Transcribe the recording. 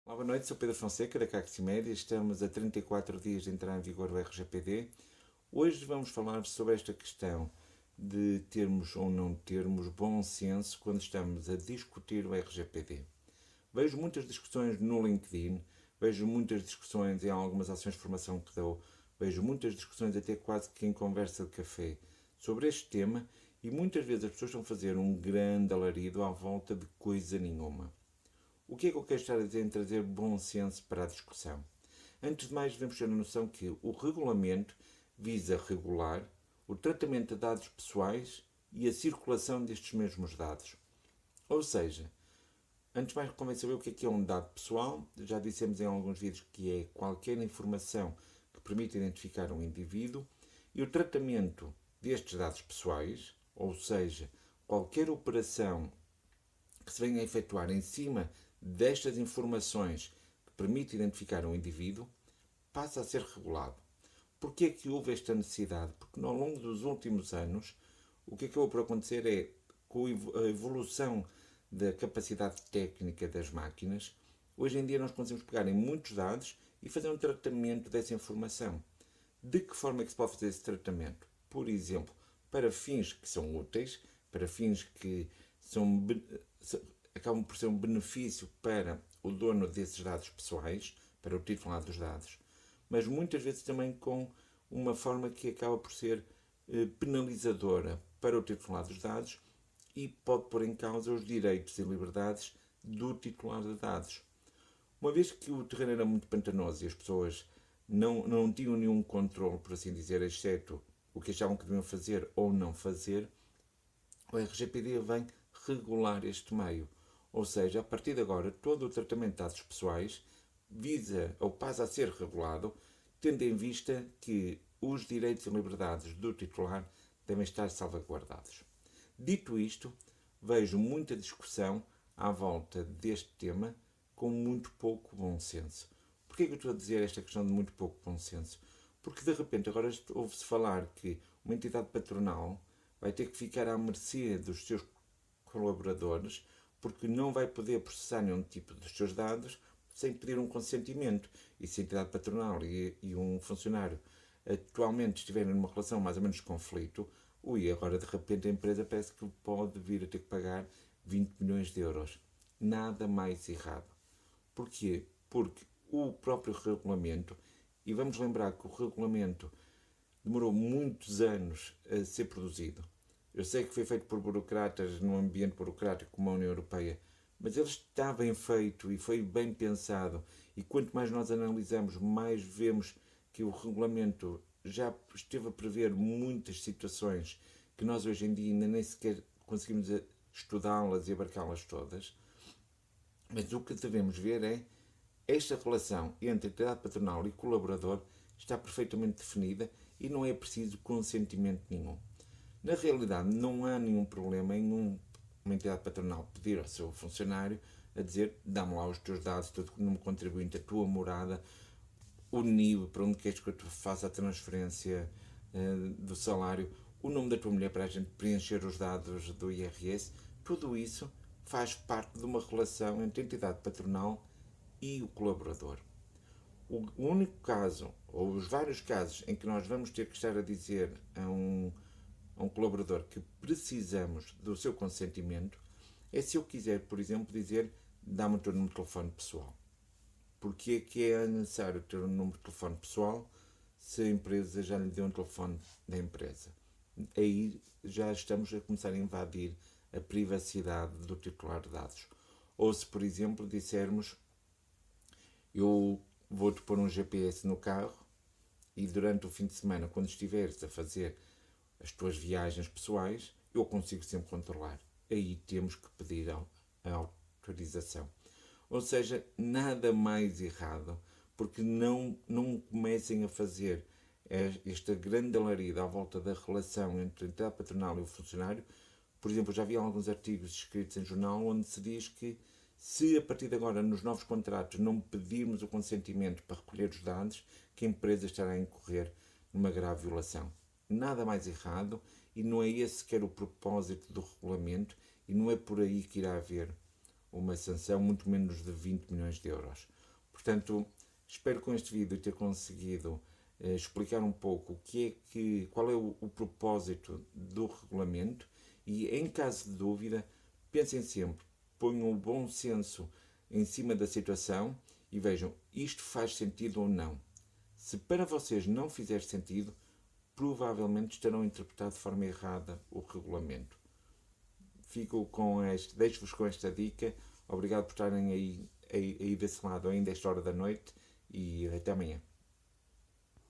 Olá, boa noite, sou Pedro Fonseca da Caximédia. Estamos a 34 dias de entrar em vigor o RGPD. Hoje vamos falar sobre esta questão de termos ou não termos bom senso quando estamos a discutir o RGPD. Vejo muitas discussões no LinkedIn, vejo muitas discussões em algumas ações de formação que dou, vejo muitas discussões até quase que em conversa de café sobre este tema e muitas vezes as pessoas estão a fazer um grande alarido à volta de coisa nenhuma. O que é que eu quero estar a dizer em trazer bom senso para a discussão? Antes de mais, devemos ter a noção que o regulamento visa regular o tratamento de dados pessoais e a circulação destes mesmos dados. Ou seja, antes de mais convém saber o que é um dado pessoal. Já dissemos em alguns vídeos que é qualquer informação que permite identificar um indivíduo e o tratamento destes dados pessoais, ou seja, qualquer operação que se venha a efetuar em cima destas informações que permite identificar um indivíduo, passa a ser regulado. Porquê é que houve esta necessidade? Porque ao longo dos últimos anos, o que acabou por acontecer é, com a evolução da capacidade técnica das máquinas, hoje em dia nós conseguimos pegar em muitos dados e fazer um tratamento dessa informação. De que forma é que se pode fazer esse tratamento? Por exemplo, para fins que são úteis, para fins que acabam por ser um benefício para o dono desses dados pessoais, para o titular dos dados, mas muitas vezes também com uma forma que acaba por ser penalizadora para o titular dos dados e pode pôr em causa os direitos e liberdades do titular de dados. Uma vez que o terreno era muito pantanoso e as pessoas não tinham nenhum controle, por assim dizer, exceto o que achavam que deviam fazer ou não fazer, o RGPD vem regular este meio. Ou seja, a partir de agora, todo o tratamento de dados pessoais visa ou passa a ser regulado, tendo em vista que os direitos e liberdades do titular devem estar salvaguardados. Dito isto, vejo muita discussão à volta deste tema com muito pouco bom senso. Porquê que eu estou a dizer esta questão de muito pouco bom senso? Porque de repente agora ouve-se falar que uma entidade patronal vai ter que ficar à mercê dos seus colaboradores porque não vai poder processar nenhum tipo dos seus dados sem pedir um consentimento. E se a entidade patronal e um funcionário atualmente estiverem numa relação mais ou menos de conflito, agora de repente a empresa parece que pode vir a ter que pagar 20 milhões de euros. Nada mais errado. Porquê? Porque o próprio regulamento, e vamos lembrar que o regulamento demorou muitos anos a ser produzido. Eu sei que foi feito por burocratas num ambiente burocrático como a União Europeia, mas ele está bem feito e foi bem pensado. E quanto mais nós analisamos, mais vemos que o regulamento já esteve a prever muitas situações que nós hoje em dia ainda nem sequer conseguimos estudá-las e abarcá-las todas. Mas o que devemos ver é esta relação entre entidade patronal e colaborador está perfeitamente definida e não é preciso consentimento nenhum. Na realidade, não há nenhum problema em uma entidade patronal pedir ao seu funcionário a dizer: dá-me lá os teus dados, teu número contribuinte, a tua morada, o NIB, para onde queres que eu te faça a transferência do salário, o nome da tua mulher para a gente preencher os dados do IRS. Tudo isso faz parte de uma relação entre a entidade patronal e o colaborador. O único caso, ou os vários casos, em que nós vamos ter que estar a dizer a um colaborador que precisamos do seu consentimento é se eu quiser, por exemplo, dizer: dá-me o teu número de telefone pessoal. Porque é que é necessário ter um número de telefone pessoal se a empresa já lhe deu um telefone da empresa? Aí já estamos a começar a invadir a privacidade do titular de dados. Ou se, por exemplo, dissermos: eu vou-te pôr um GPS no carro e durante o fim de semana, quando estiveres a fazer as tuas viagens pessoais, eu consigo sempre controlar. Aí temos que pedir a autorização. Ou seja, nada mais errado, porque não comecem a fazer esta grande alarido à volta da relação entre a entidade patronal e o funcionário. Por exemplo, já vi alguns artigos escritos em jornal onde se diz que se a partir de agora nos novos contratos não pedirmos o consentimento para recolher os dados, que a empresa estará a incorrer numa grave violação. Nada mais errado e não é esse sequer o propósito do regulamento e não é por aí que irá haver uma sanção, muito menos de 20 milhões de euros. Portanto, espero com este vídeo ter conseguido explicar um pouco qual é o propósito do regulamento e, em caso de dúvida, pensem sempre, ponham o bom senso em cima da situação e vejam, isto faz sentido ou não. Se para vocês não fizer sentido, provavelmente estarão a interpretar de forma errada o regulamento. Deixo-vos com esta dica. Obrigado por estarem aí desse lado ainda esta hora da noite e até amanhã.